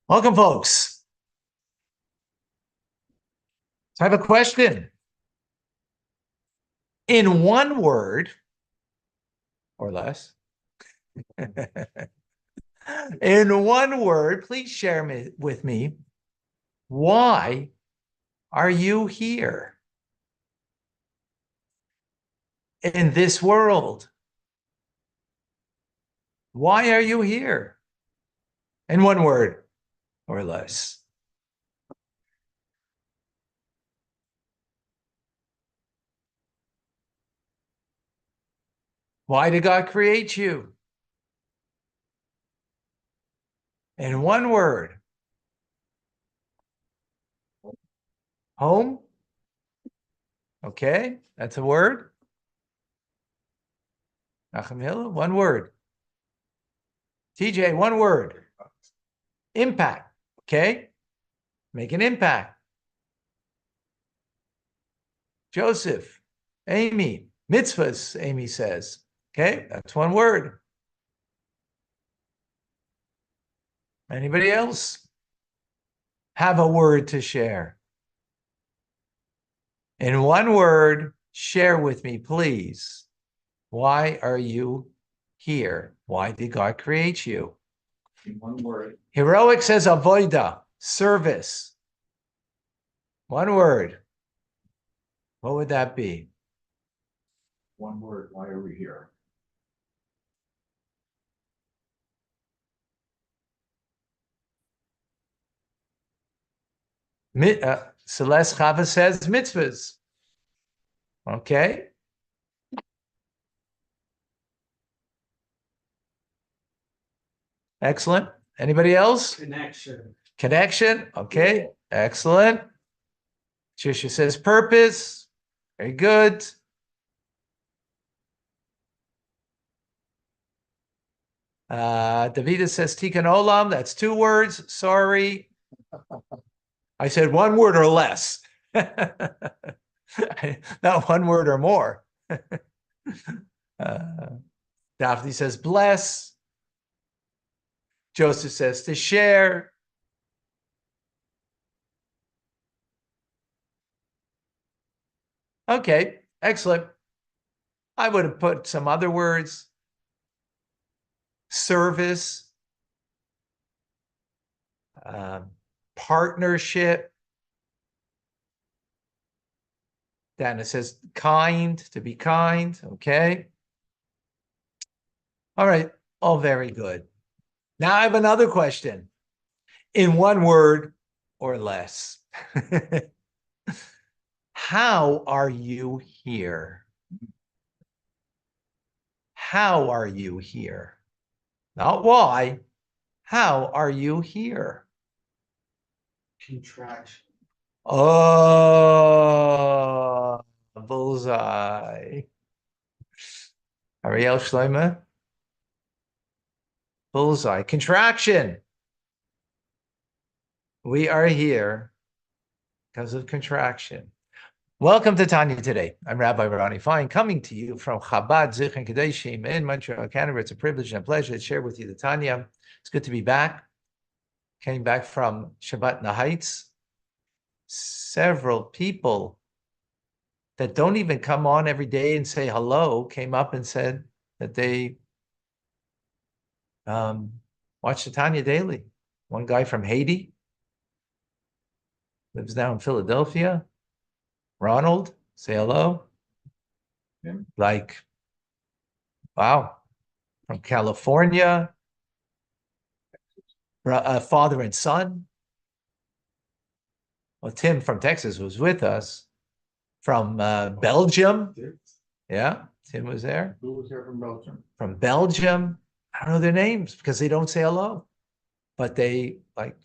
Welcome, folks. So I have a question. In one word or less, in one word, please share with me, why are you here in this world? Why are you here? In one word or less. Why did God create you? In one word. Home? Okay, that's a word. Nachum, one word. TJ, one word. Impact. Okay, make an impact. Joseph, Amy, mitzvahs, Amy says. Okay, that's one word. Anybody else have a word to share? In one word, share with me, please. Why are you here? Why did God create you? In one word. Heroic says avoida, service. One word. What would that be? One word. Why are we here? Celeste Chava says mitzvahs. Okay. Excellent. Anybody else? Connection. Connection. Okay. Excellent. Trisha says purpose. Very good. Davida says tikkun olam. That's two words. Sorry. I said one word or less. Not one word or more. Daphne says bless. Joseph says to share. Okay, excellent. I would have put some other words. Service, partnership. Dana says kind, to be kind. Okay. All right. All very good. Now I have another question. In one word or less. How are you here? How are you here? Not why. How are you here? Contraction. Oh, bullseye. Ariel Schleimer. Bullseye. Contraction. We are here because of contraction. Welcome to Tanya Today. I'm Rabbi Ronnie Fine, coming to you from Chabad Zichron Kadeshim in Montreal, Canada. It's a privilege and a pleasure to share with you the Tanya. It's good to be back. Came back from Shabbat in the Heights. Several people that don't even come on every day and say hello came up and said that they watch the Tanya daily. One guy from Haiti lives now in Philadelphia. Ronald, say hello. Yeah. Like, wow, from California, father and son. Well, Tim from Texas was with us. From Belgium. Yeah, Tim was there. Who was here from Belgium? From Belgium. I don't know their names because they don't say hello. But they like,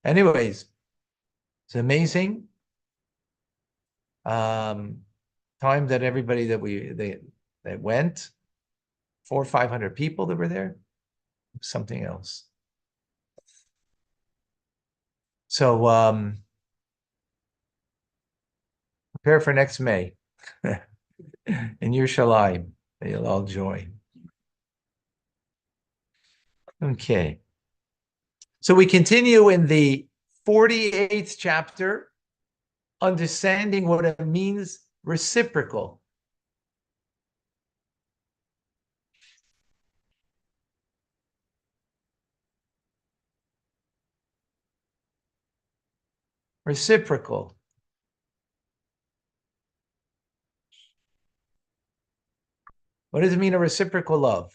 Anyways, it's amazing. Time that everybody that went, 400 or 500 people that were there, something else. So prepare for next May in Yerushalayim that you'll all join. Okay. So we continue in the 48th chapter, understanding what it means reciprocal. Reciprocal. What does it mean, a reciprocal love?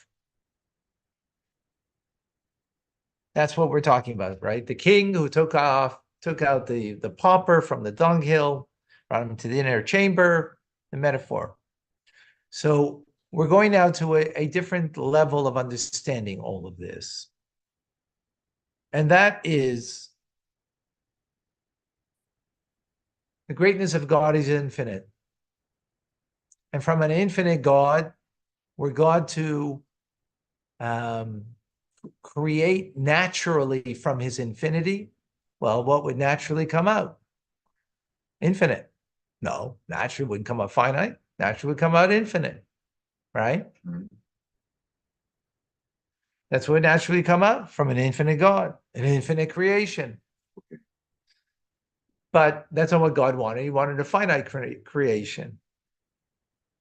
That's what we're talking about, right? The king who took out the pauper from the dunghill, brought him to the inner chamber, the metaphor. So we're going now to a different level of understanding all of this. And that is the greatness of God is infinite. And from an infinite God, we're God to create naturally from his infinity. Well, what would naturally come out? Infinite. No, naturally wouldn't come out finite. Naturally would come out infinite, right? Mm-hmm. That's what would naturally come out from an infinite God, an infinite creation. But that's not what God wanted. He wanted a finite creation.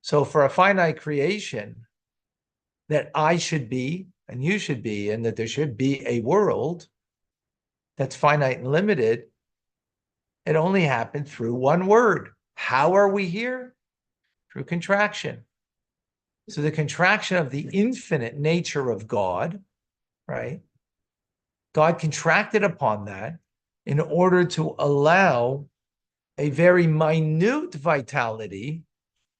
So for a finite creation, that I should be, and you should be, and that there should be a world that's finite and limited, it only happened through one word. How are we here? Through contraction. So the contraction of the infinite nature of God, right? God contracted upon that in order to allow a very minute vitality,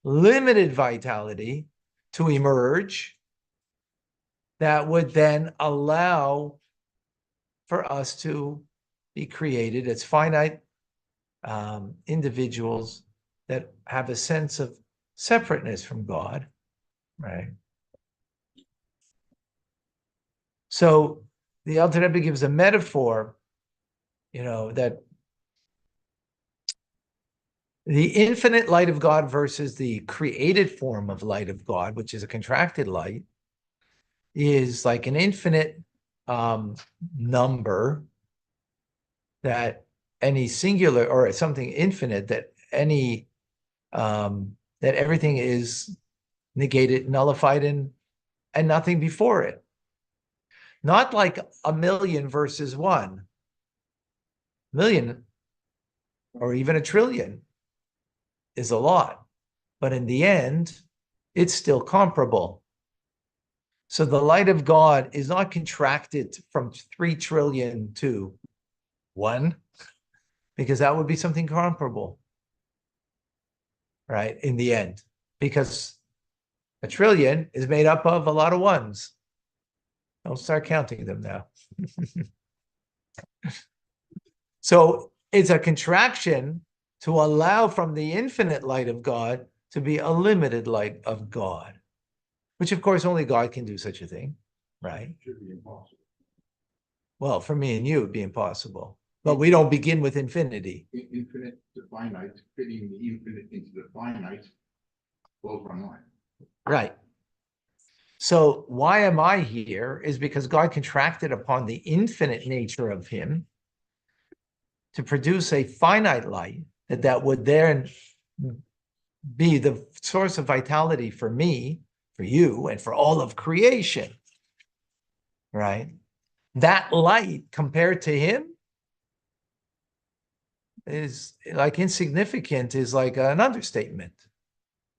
limited vitality to emerge that would then allow for us to be created as finite individuals that have a sense of separateness from God, right? So the Alter Rebbe gives a metaphor, that the infinite light of God versus the created form of light of God, which is a contracted light, is like an infinite number that any singular or something infinite that that everything is negated, nullified, and nothing before it. Not like a million versus 1 million or even a trillion is a lot, but in the end, it's still comparable. So the light of God is not contracted from 3 trillion to 1, because that would be something comparable, right? In the end, because a trillion is made up of a lot of ones. Don't start counting them now. So it's a contraction to allow from the infinite light of God to be a limited light of God, which of course only God can do such a thing, right? Should be impossible. Well, for me and you, it'd be impossible. But we don't begin with infinity. Infinite to finite, fitting the infinite into the finite, both online. Right. So why am I here is because God contracted upon the infinite nature of him to produce a finite light that would then be the source of vitality for me, for you, and for all of creation, right? That light compared to him is like insignificant, is like an understatement,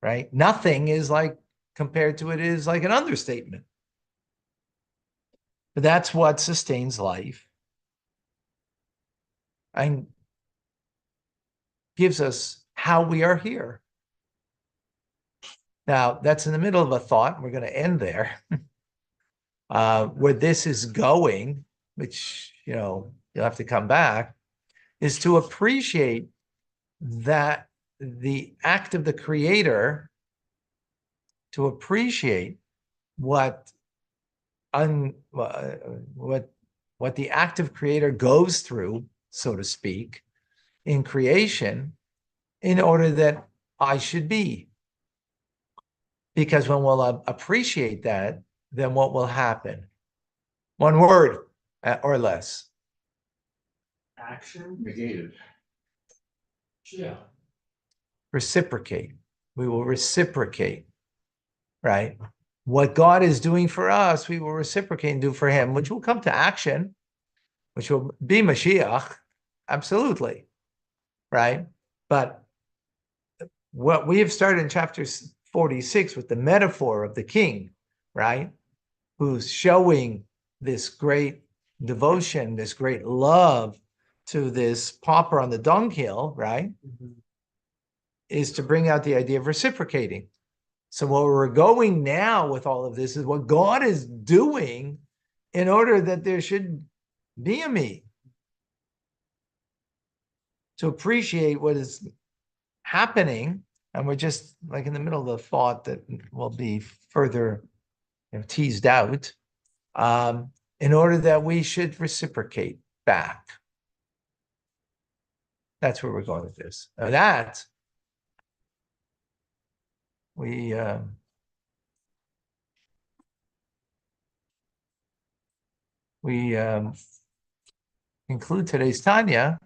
right? Nothing is like compared to it is like an understatement. But that's what sustains life and gives us how we are here. Now, that's in the middle of a thought. We're going to end there. Where this is going, which, you'll have to come back, is to appreciate that the act of the creator, to appreciate what the active creator goes through, so to speak, in creation, in order that I should be. Because when we'll appreciate that, then what will happen? One word or less. Action. Negated. Yeah. Reciprocate. We will reciprocate, right? What God is doing for us, we will reciprocate and do for him, which will come to action, which will be Mashiach, absolutely, right? But what we have started in chapter 46 with the metaphor of the king, right? Who's showing this great devotion, this great love to this pauper on the dunghill, right? Is to bring out the idea of reciprocating. So where we're going now with all of this is what God is doing in order that there should be a me. To appreciate what is happening, and we're just like in the middle of a thought that will be further teased out, in order that we should reciprocate back. That's where we're going with this. Now that we conclude today's Tanya